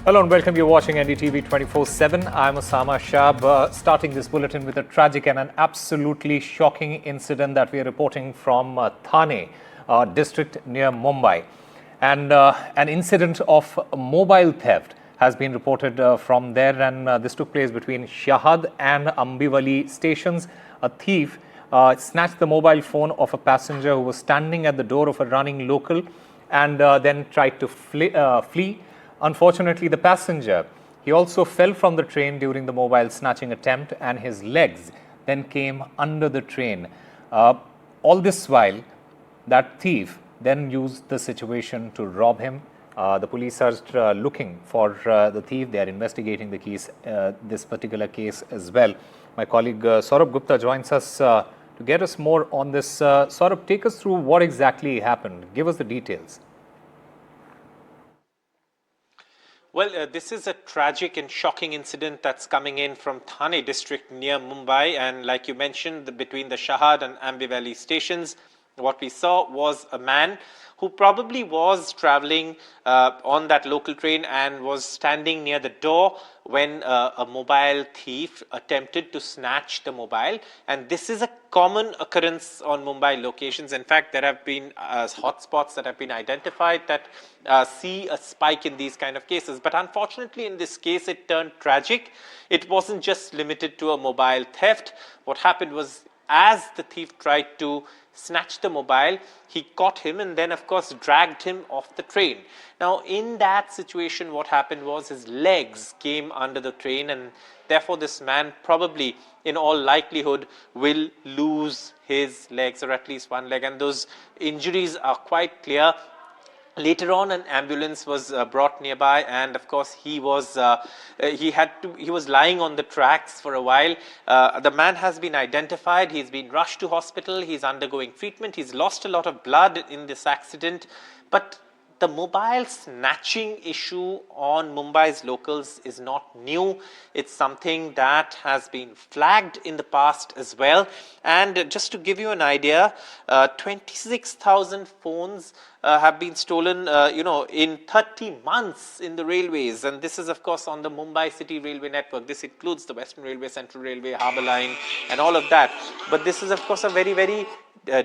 Hello and welcome. You're watching NDTV 24/7. I'm Osama Shab, starting this bulletin with a tragic and an absolutely shocking incident that we are reporting from Thane district near Mumbai. And an incident of mobile theft has been reported from there, and this took place between Shahad and Ambivali stations. A thief snatched the mobile phone of a passenger who was standing at the door of a running local and then tried to flee. Unfortunately, the passenger, he also fell from the train during the mobile snatching attempt, and his legs then came under the train. All this while, that thief then used the situation to rob him. The police are looking for the thief. They are investigating this particular case as well. My colleague Saurabh Gupta joins us to get us more on this. Saurabh, take us through what exactly happened. Give us the details. Well, this is a tragic and shocking incident that's coming in from Thane district near Mumbai. And like you mentioned, between the Shahad and Ambivali stations, what we saw was a man who probably was traveling on that local train and was standing near the door when a mobile thief attempted to snatch the mobile. And this is a common occurrence on Mumbai locations. In fact, there have been hotspots that have been identified that see a spike in these kind of cases. But unfortunately, in this case, it turned tragic. It wasn't just limited to a mobile theft. What happened was, as the thief tried to snatch the mobile, he caught him and then, of course, dragged him off the train. Now, in that situation, what happened was his legs came under the train, and therefore this man probably, in all likelihood, will lose his legs, or at least one leg. And those injuries are quite clear. Later on, an ambulance was brought nearby, and of course, he was lying on the tracks for a while. The man has been identified. He's been rushed to hospital. He's undergoing treatment. He's lost a lot of blood in this accident. But the mobile snatching issue on Mumbai's locals is not new. It's something that has been flagged in the past as well. And just to give you an idea, 26,000 phones have been stolen, in 30 months in the railways. And this is, of course, on the Mumbai City Railway network. This includes the Western Railway, Central Railway, Harbour Line, and all of that. But this is, of course, a very, very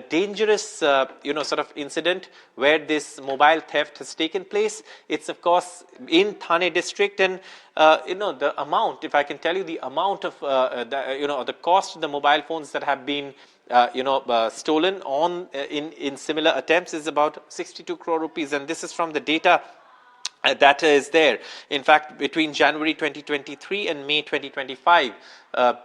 dangerous, sort of incident where this mobile theft has taken place. It's, of course, in Thane district, and the amount, if I can tell you, the amount of the cost of the mobile phones that have been stolen in similar attempts is about 62 crore rupees, and this is from the data that is there. In fact, between January 2023 and May 2025,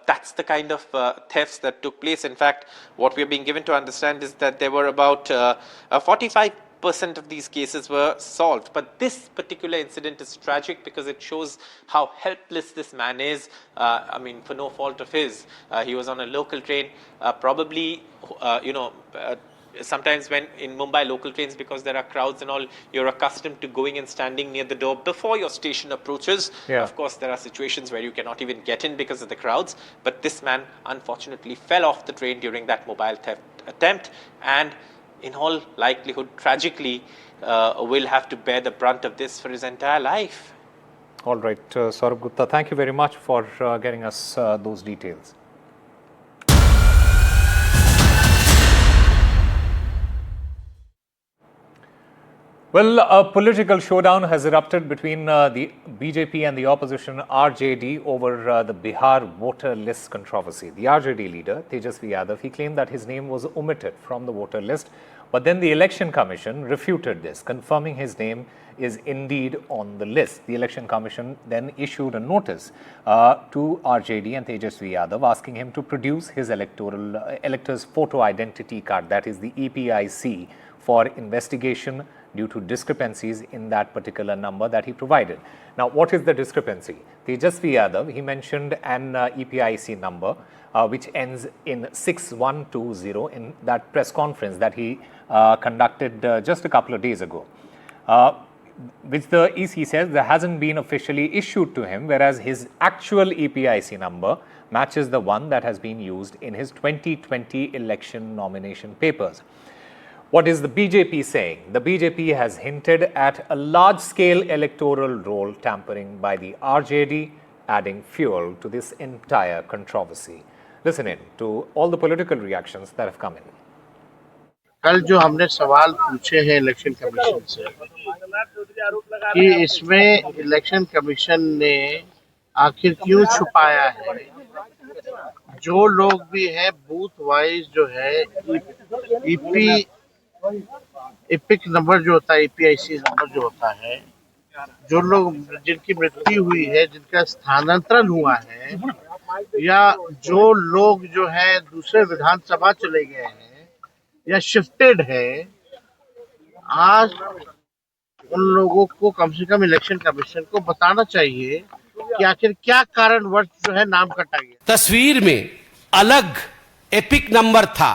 that's the kind of thefts that took place. In fact, what we are being given to understand is that there were about 45% of these cases were solved. But this particular incident is tragic because it shows how helpless this man is. For no fault of his. He was on a local train, sometimes when in Mumbai local trains, because there are crowds and all, you're accustomed to going and standing near the door before your station approaches. Yeah. Of course, there are situations where you cannot even get in because of the crowds. But this man, unfortunately, fell off the train during that mobile theft attempt, and in all likelihood, tragically, will have to bear the brunt of this for his entire life. All right, Saurabh Gupta, thank you very much for getting us those details. Well, a political showdown has erupted between the BJP and the opposition RJD over the Bihar voter list controversy. The RJD leader, Tejasvi Yadav, he claimed that his name was omitted from the voter list, but then the Election Commission refuted this, confirming his name is indeed on the list. The Election Commission then issued a notice to RJD and Tejasvi Yadav asking him to produce his elector's photo identity card, that is the EPIC, for investigation due to discrepancies in that particular number that he provided. Now, what is the discrepancy? Tejasvi Yadav, he mentioned an EPIC number which ends in 6120 in that press conference that he conducted just a couple of days ago, which the EC says there hasn't been officially issued to him, whereas his actual EPIC number matches the one that has been used in his 2020 election nomination papers. What is the BJP saying? The BJP has hinted at a large-scale electoral roll tampering by the RJD, adding fuel to this entire controversy. Listen in to all the political reactions that have come in. कल जो हमने सवाल पूछे हैं election commission से कि इसमें election commission ने आखिर क्यों छुपाया है, जो लोग भी हैं बूथ वाइज जो है इपिक नंबर जो होता है, ईपीआईसी नंबर जो होता है, जो लोग जिनकी मृत्यु हुई है, जिनका स्थानांतरण हुआ है, या जो लोग जो है दूसरे विधानसभा चले गए हैं या शिफ्टेड है, आज उन लोगों को कम से कम इलेक्शन कमीशन को बताना चाहिए कि आखिर क्या कारणवश जो है नाम कटा गया। तस्वीर में अलग एपिक नंबर था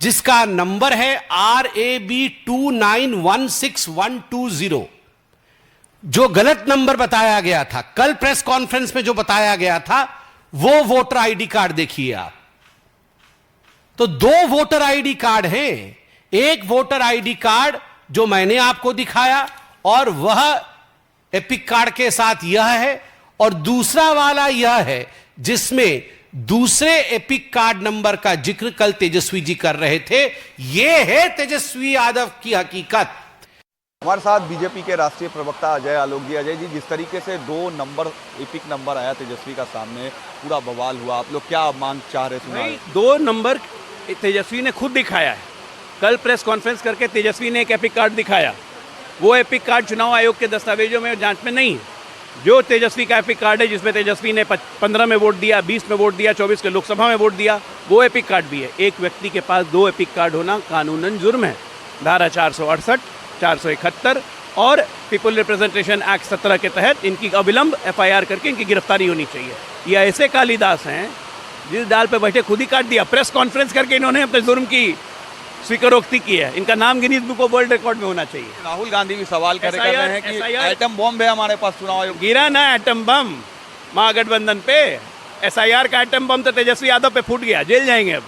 जिसका नंबर है RAB 2916120। जो गलत नंबर बताया गया था, कल प्रेस कॉन्फ्रेंस में जो बताया गया था, वो वोटर आईडी कार्ड देखिए आप। तो दो वोटर आईडी कार्ड हैं, एक वोटर आईडी कार्ड जो मैंने आपको दिखाया और वह एपिक कार्ड के साथ यह है, और दूसरा वाला यह है जिसमें दूसरे एपिक कार्ड नंबर का जिक्र कल तेजस्वी जी कर रहे थे। यह है तेजस्वी यादव की हकीकत। हमारे साथ बीजेपी के राष्ट्रीय प्रवक्ता अजय आलोक जी। अजय जी, जिस तरीके से दो नंबर एपिक नंबर आया तेजस्वी का सामने, पूरा बवाल हुआ, आप लोग क्या मांग चाह रहे सुनाए? दो नंबर तेजस्वी ने खुद दिखाया है। कल प्रेस कॉन्फ्रेंस करके तेजस्वी ने एक एपिक कार्ड दिखाया। वो एपिक कार्ड चुनाव आयोग के दस्तावेजों में जांच में नहीं है। जो तेजस्वी का एपिक कार्ड है जिसमें तेजस्वी ने 15 में वोट दिया, 20 में वोट दिया, 24 के लोकसभा में वोट दिया, वो एपिक कार्ड भी है। एक व्यक्ति के पास दो एपिक कार्ड होना कानूनन जुर्म है। धारा 468, 471 और पीपल रिप्रेजेंटेशन एक्ट 17 के तहत इनकी अविलंब FIR करके इनकी गिरफ्तारी होनी चाहिए। ये ऐसे कालिदास हैं जिस डाल पे बैठे खुद ही काट दिया। प्रेस कॉन्फ्रेंस करके इन्होंने अपने जुर्म की स्वीकारोक्ति की है। इनका नाम Guinness book of world record में होना चाहिए। राहुल गांधी भी सवाल कर रहे हैं कि एटम बम है हमारे पास चुनाव आयोग। गिरा ना एटम बम महागठबंधन पे। SIR का एटम बम तो तेजस्वी यादव पे फूट गया, जेल जाएंगे अब।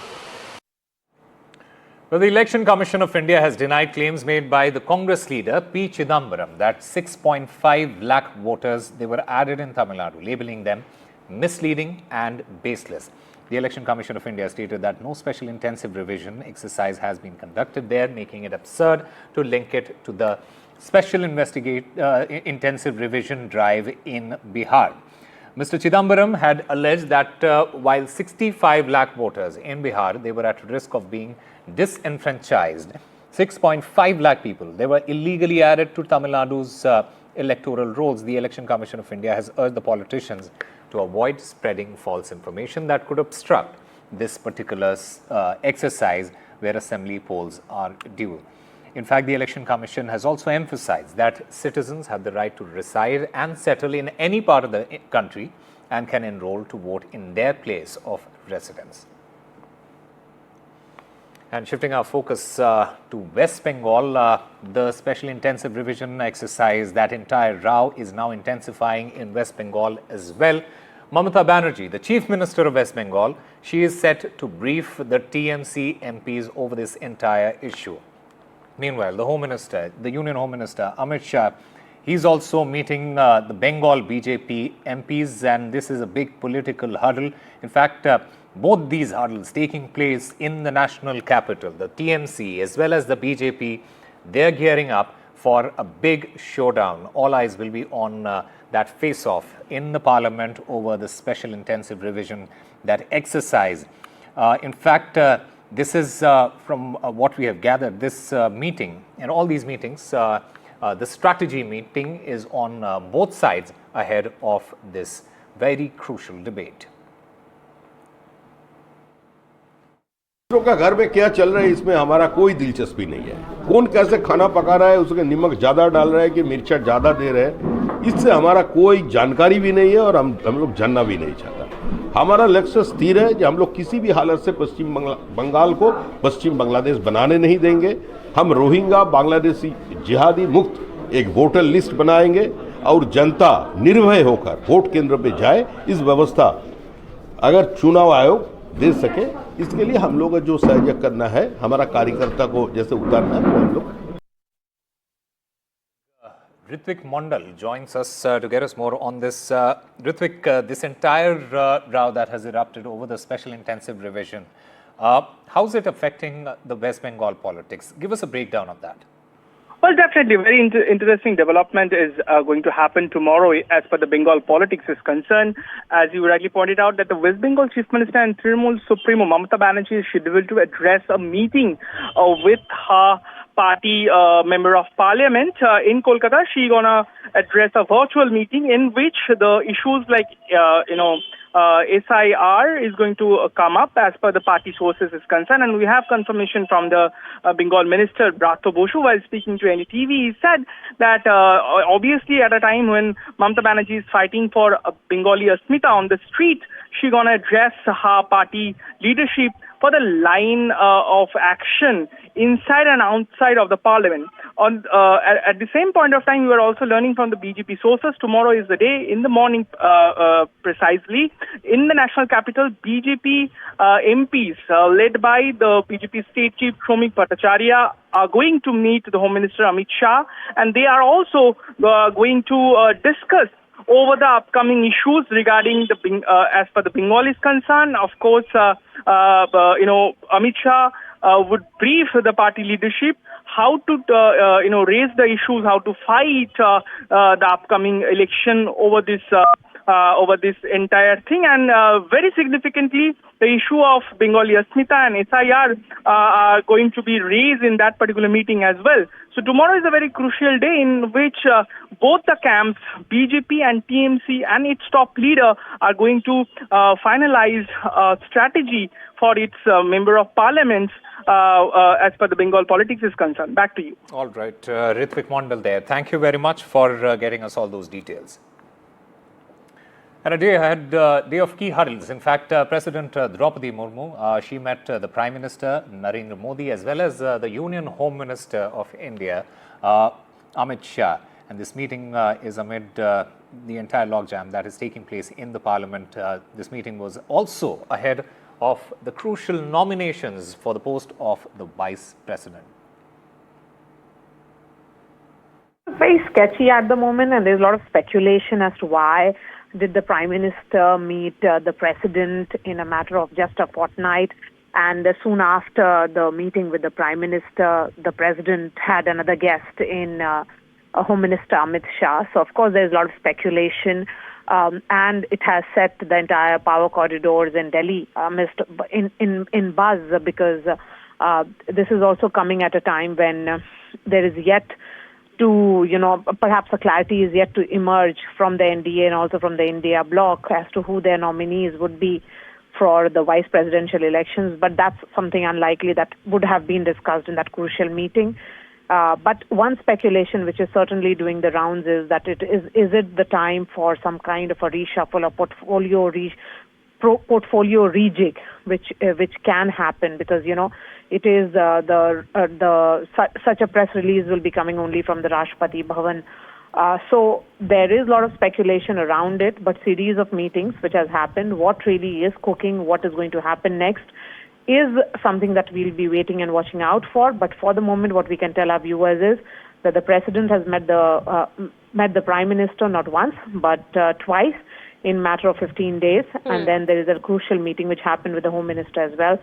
Well, the Election Commission of India has denied claims made by the Congress leader P. Chidambaram that 6.5 lakh voters they were added in Tamil Nadu, labeling them misleading and baseless. The Election Commission of India stated that no special intensive revision exercise has been conducted there, making it absurd to link it to the special intensive revision drive in Bihar. Mr. Chidambaram had alleged that while 65 lakh voters in Bihar, they were at risk of being disenfranchised. 6.5 lakh people, they were illegally added to Tamil Nadu's electoral rolls. The Election Commission of India has urged the politicians to avoid spreading false information that could obstruct this particular exercise where assembly polls are due. In fact, the Election Commission has also emphasized that citizens have the right to reside and settle in any part of the country and can enroll to vote in their place of residence. And shifting our focus to West Bengal, the special intensive revision exercise, that entire row is now intensifying in West Bengal as well. Mamata Banerjee, the Chief Minister of West Bengal, she is set to brief the TMC MPs over this entire issue. Meanwhile, the Home Minister, the Union Home Minister, Amit Shah, he's also meeting the Bengal BJP MPs, and this is a big political huddle. In fact, both these huddles taking place in the national capital, the TMC as well as the BJP, they're gearing up for a big showdown. All eyes will be on that face-off in the parliament over the special intensive revision, that exercise. In fact, this is from what we have gathered, this meeting and all these meetings, the strategy meeting is on both sides ahead of this very crucial debate. दूसरों का घर में क्या चल रहा है इसमें हमारा कोई दिलचस्पी नहीं है। कौन कैसे खाना पका रहा है, उसके नमक ज़्यादा डाल रहा है कि मिर्चा ज़्यादा दे रहे हैं, इससे हमारा कोई जानकारी भी नहीं है और हम लोग जानना भी नहीं चाहता। हमारा लक्ष्य स्थिर है कि हम लोग किसी भी हालत से पश्चिम बंगाल को पश्चिम बांग्लादेश बनाने नहीं देंगे। हम रोहिंग्या बांग्लादेशी जिहादी मुक्त एक वोटर लिस्ट बनाएंगे और जनता निर्भय होकर वोट केंद्र पे जाए, इस व्यवस्था अगर चुनाव आयोग दे सके इसके लिए हम लोग को जो सहयोग करना है, हमारा कार्यकर्ता को जैसे उतारना है वो हम लोग। Ritvik Mondal joins us to get us more on this. Ritvik, this entire row that has erupted over the special intensive revision, how's it affecting the West Bengal politics? Give us a breakdown of that. Well, definitely, very interesting development is going to happen tomorrow as per the Bengal politics is concerned. As you rightly pointed out, that the West Bengal Chief Minister and Trinamool Supremo Mamata Banerjee is scheduled to address a meeting with her party member of parliament in Kolkata. She's gonna address a virtual meeting in which the issues like SIR is going to come up as per the party sources is concerned, and we have confirmation from the Bengal minister Brato Boshu while speaking to NDTV. He said that obviously at a time when Mamata Banerjee is fighting for Bengali Asmita on the street, she's gonna address her party leadership for the line of action inside and outside of the parliament. At the same point of time, we are also learning from the BJP sources. Tomorrow is the day, in the morning precisely, in the national capital, BJP MPs led by the BJP state chief Shomik Bhattacharya are going to meet the Home Minister Amit Shah, and they are also going to discuss over the upcoming issues regarding the as per the Bengal is concerned. Of course, Amit Shah would brief the party leadership how to raise the issues, how to fight the upcoming election over this entire thing, and very significantly, the issue of Bengali Asmita and SIR are going to be raised in that particular meeting as well. So tomorrow is a very crucial day in which both the camps, BJP and TMC and its top leader, are going to finalize a strategy for its member of parliament as per the Bengal politics is concerned. Back to you. All right, Ritvik Mondal there. Thank you very much for getting us all those details. And a day ahead, day of key hurdles. In fact, President Draupadi Murmu, she met the Prime Minister Narendra Modi as well as the Union Home Minister of India, Amit Shah. And this meeting is amid the entire logjam that is taking place in the Parliament. This meeting was also ahead of the crucial nominations for the post of the Vice President. Very sketchy at the moment, and there's a lot of speculation as to why did the Prime Minister meet the President in a matter of just a fortnight, and soon after the meeting with the Prime Minister, the President had another guest in Home Minister Amit Shah. So of course there's a lot of speculation, and it has set the entire power corridors in Delhi in buzz, because this is also coming at a time when there is yet to, perhaps a clarity is yet to emerge from the NDA and also from the India bloc as to who their nominees would be for the vice presidential elections. But that's something unlikely that would have been discussed in that crucial meeting. But one speculation which is certainly doing the rounds is that is it the time for some kind of a reshuffle or portfolio rejig, which can happen, because it is such a press release will be coming only from the Rashtrapati Bhavan. So there is a lot of speculation around it, but series of meetings which has happened. What really is cooking, what is going to happen next, is something that we'll be waiting and watching out for. But for the moment, what we can tell our viewers is that the President has met the Prime Minister not once but twice in matter of 15 days, and then there is a crucial meeting which happened with the Home Minister as well.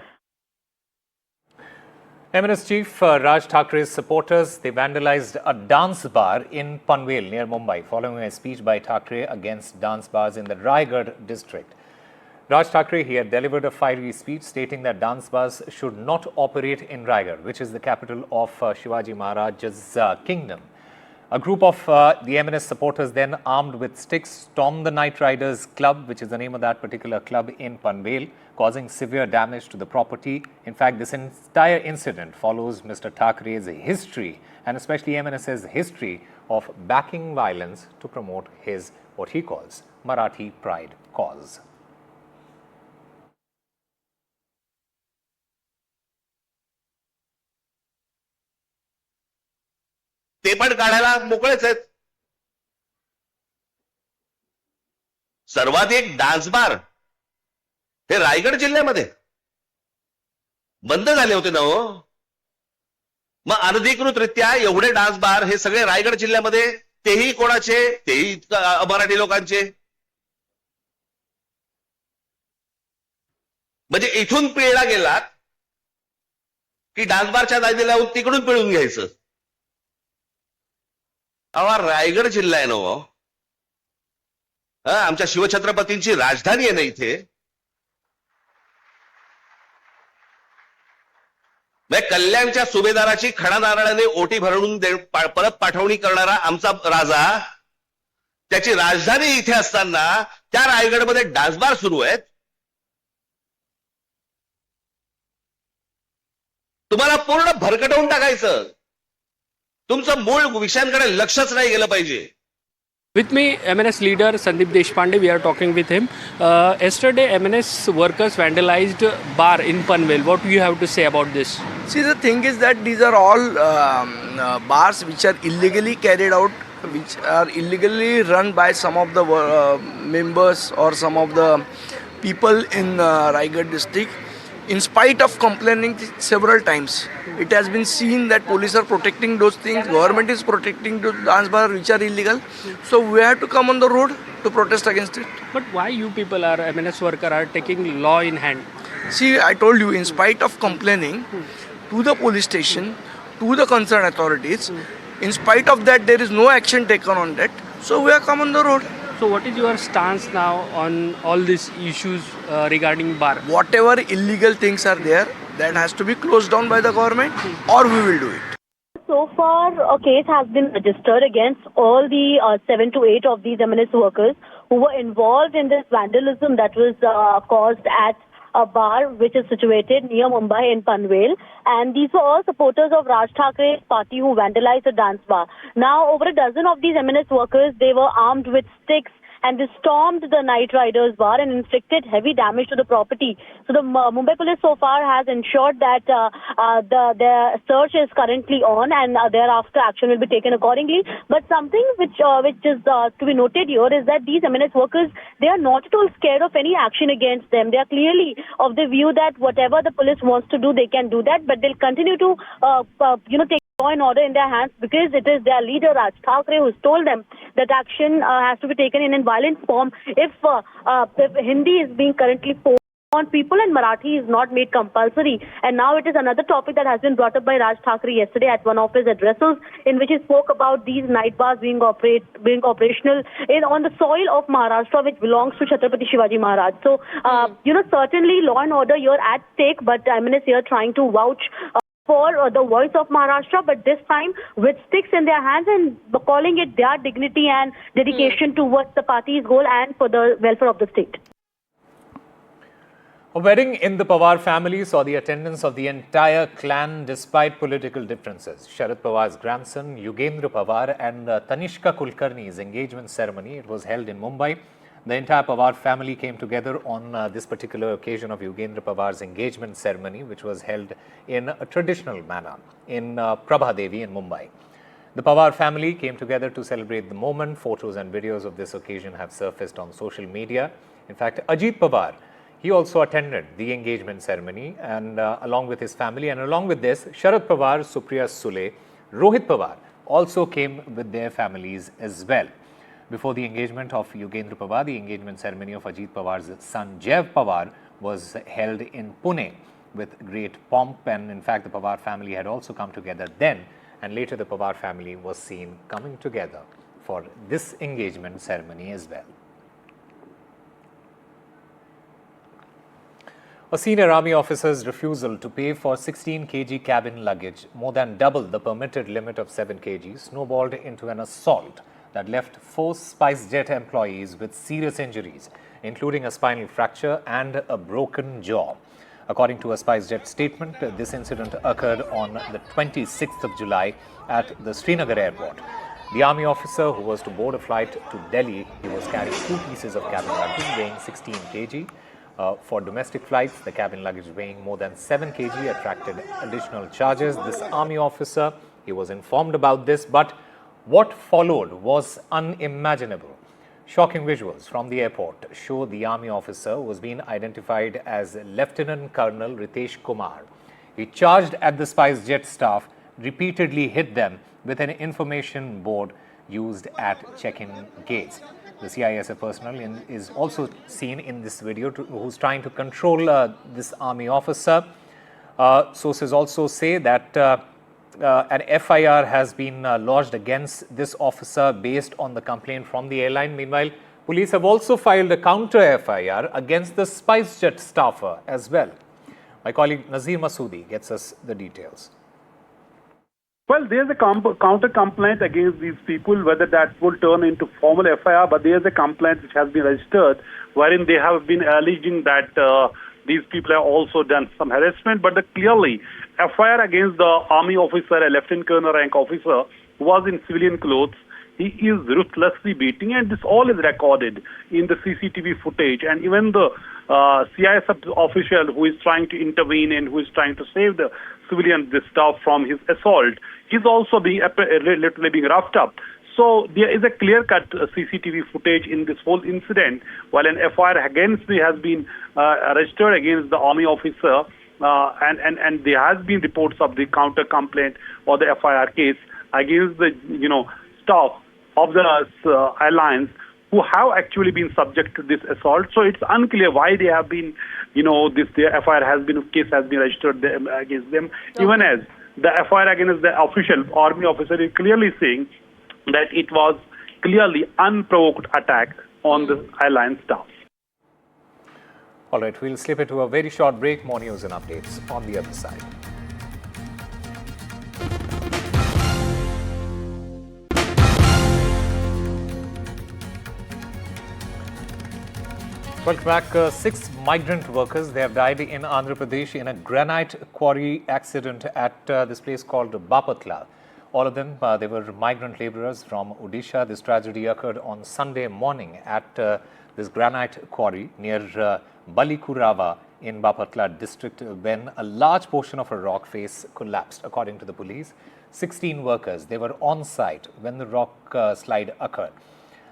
MNS Chief Raj Thakrae's supporters, they vandalized a dance bar in Panvel near Mumbai following a speech by Thakre against dance bars in the Raigad district. Raj Thakre, he had delivered a fiery speech stating that dance bars should not operate in Raigad, which is the capital of Shivaji Maharaj's kingdom. A group of the MNS supporters then, armed with sticks, stormed the Night Riders Club, which is the name of that particular club in Panvel, causing severe damage to the property. In fact, this entire incident follows Mr. Thakre's history, and especially MNS's history, of backing violence to promote his, what he calls, Marathi pride cause. ते पण काढायला मोकळेच आहेत. सर्वाधिक dance bar हे रायगड जिल्ह्यामध्ये, बंद झाले होते ना हो. मग अनधिकृतरित्या एवढे डान्स बार हे सगळे रायगड जिल्ह्यामध्ये, तेही कोणाचे, तेही मराठी लोकांचे. म्हणजे इथून पिळला गेलात की डान्स बारच्या दादी लावून तिकडून पिळून घ्यायचं. अवा रायगड जिल्हा आहे ना हो, आमच्या शिवछत्रपतींची राजधानी आहे ना इथे. कल्याणच्या सुभेदाराची खडा नारळाने ओटी भरून परत पाठवणी करणारा आमचा राजा, त्याची राजधानी इथे असताना त्या रायगडमध्ये डान्सबार सुरू आहेत. तुम्हाला पूर्ण भरकटवून टाकायचं. तुमचं मूळ विषयांकडे लक्षच नाही गेलं पाहिजे. With me, MNS leader Sandeep Deshpande. We are talking with him. Yesterday, MNS workers vandalized bar in Panvel. What do you have to say about this? See, the thing is that these are all bars which are illegally carried out, which are illegally run by some of the members or some of the people in Raigad district. In spite of complaining several times, it has been seen that police are protecting those things, government is protecting those dance bars which are illegal. So we have to come on the road to protest against it. But why you people are, MNS worker are taking law in hand? See, I told you, in spite of complaining to the police station, to the concerned authorities, in spite of that there is no action taken on that. So we have come on the road. So what is your stance now on all these issues regarding bar? Whatever illegal things are there, that has to be closed down by the government, or we will do it. So far, a case has been registered against all the 7 to 8 of these MNS workers who were involved in this vandalism that was caused at a bar which is situated near Mumbai in Panvel, and these were all supporters of Raj Thakrae's party who vandalized a dance bar. Now, over a dozen of these MNS workers, they were armed with sticks and they stormed the Night Riders bar and inflicted heavy damage to the property. So the Mumbai police so far has ensured that the search is currently on, and thereafter action will be taken accordingly. But something which is to be noted here is that these MNS workers, they are not at all scared of any action against them. They are clearly of the view that whatever the police wants to do, they can do that, but they'll continue to take law and order in their hands, because it is their leader Raj Thakrae who's told them that action has to be taken in violent form if Hindi is being currently forced on people and Marathi is not made compulsory. And now it is another topic that has been brought up by Raj Thakrae yesterday at one of his addresses, in which he spoke about these night bars being operational on the soil of Maharashtra, which belongs to Chhatrapati Shivaji Maharaj. So certainly law and order here at stake, but MNS here trying to vouch for the voice of Maharashtra, but this time with sticks in their hands and calling it their dignity and dedication towards the party's goal and for the welfare of the state. A wedding in the Pawar family saw the attendance of the entire clan despite political differences. Sharad Pawar's grandson Yugendra Pawar and Tanishka Kulkarni's engagement ceremony, it was held in Mumbai. The entire Pawar family came together on this particular occasion of Yugendra Pawar's engagement ceremony, which was held in a traditional manner in Prabha Devi in Mumbai. The Pawar family came together to celebrate the moment. Photos and videos of this occasion have surfaced on social media. In fact, Ajit Pawar, he also attended the engagement ceremony and along with his family, and along with this, Sharad Pawar, Supriya Sule, Rohit Pawar also came with their families as well. Before the engagement of Yugendra Pawar, the engagement ceremony of Ajit Pawar's son Jaiv Pawar was held in Pune with great pomp, and in fact the Pawar family had also come together then, and later the Pawar family was seen coming together for this engagement ceremony as well. A senior army officer's refusal to pay for 16 kg cabin luggage, more than double the permitted limit of 7 kg, snowballed into an assault that left 4 SpiceJet employees with serious injuries, including a spinal fracture and a broken jaw. According to a SpiceJet statement, this incident occurred on the 26th of July at the Srinagar airport. The army officer who was to board a flight to Delhi, he was carrying 2 pieces of cabin luggage weighing 16 kg. For domestic flights, the cabin luggage weighing more than 7 kg attracted additional charges. This army officer, he was informed about this, but what followed was unimaginable. Shocking visuals from the airport show the army officer was being identified as Lieutenant Colonel Ritesh Kumar. He charged at the SpiceJet staff, repeatedly hit them with an information board used at check-in gates. The CISF personnel is also seen in this video who's trying to control this army officer. Sources also say that an FIR has been lodged against this officer based on the complaint from the airline. Meanwhile, police have also filed a counter FIR against the SpiceJet staffer as well. My colleague Nazir Masoodi gets us the details. Well, there's a counter complaint against these people, whether that will turn into formal FIR, but there's a complaint which has been registered wherein they have been alleging that these people have also done some harassment, but clearly FIR against the army officer, a lieutenant colonel rank officer, who was in civilian clothes. He is ruthlessly beating, and this all is recorded in the CCTV footage. And even the CISF official who is trying to intervene and who is trying to save the civilian, the staff from his assault, is also being literally being roughed up. So there is a clear-cut CCTV footage in this whole incident, while an FIR against me has been registered against the army officer, and there has been reports of the counter complaint or the FIR case against the staff of the airlines who have actually been subject to this assault. So it's unclear why they have been, their FIR has been, case has been registered against them, even as the FIR against the official army officer is clearly saying that it was clearly unprovoked attack on the airline staff. All right, we'll slip into a very short break. More news and updates on the other side. Welcome back. 6 migrant workers, they have died in Andhra Pradesh in a granite quarry accident at this place called Bapatla. All of them, they were migrant laborers from Odisha. This tragedy occurred on Sunday morning at this granite quarry near Balikurava in Bapatla district when a large portion of a rock face collapsed. According to the police, 16 workers, they were on site when the rock slide occurred.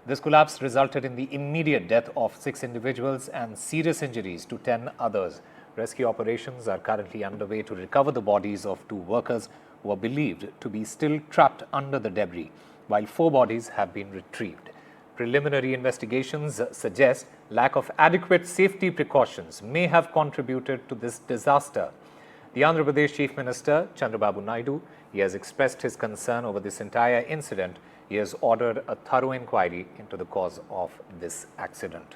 This collapse resulted in the immediate death of 6 individuals and serious injuries to 10 others. Rescue operations are currently underway to recover the bodies of 2 workers who are believed to be still trapped under the debris, while 4 bodies have been retrieved. Preliminary investigations suggest lack of adequate safety precautions may have contributed to this disaster. The Andhra Pradesh Chief Minister, Chandrababu Naidu, he has expressed his concern over this entire incident. He has ordered a thorough inquiry into the cause of this accident.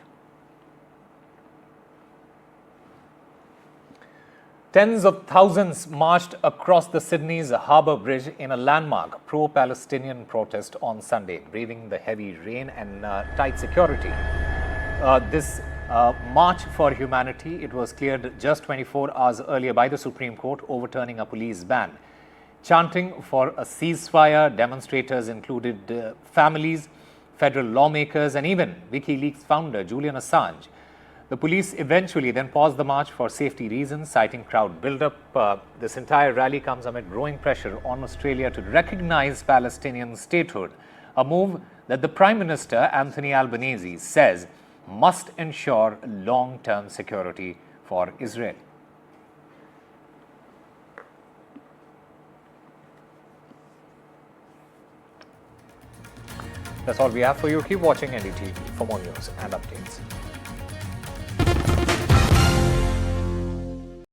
Tens of thousands marched across the Sydney's Harbour Bridge in a landmark pro-Palestinian protest on Sunday, braving the heavy rain and tight security. This March for Humanity, it was cleared just 24 hours earlier by the Supreme Court, overturning a police ban. Chanting for a ceasefire, demonstrators included families, federal lawmakers, and even WikiLeaks founder Julian Assange. The police eventually then paused the march for safety reasons, citing crowd buildup. This entire rally comes amid growing pressure on Australia to recognize Palestinian statehood, a move that the Prime Minister, Anthony Albanese, says must ensure long-term security for Israel. That's all we have for you. Keep watching NDTV for more news and updates.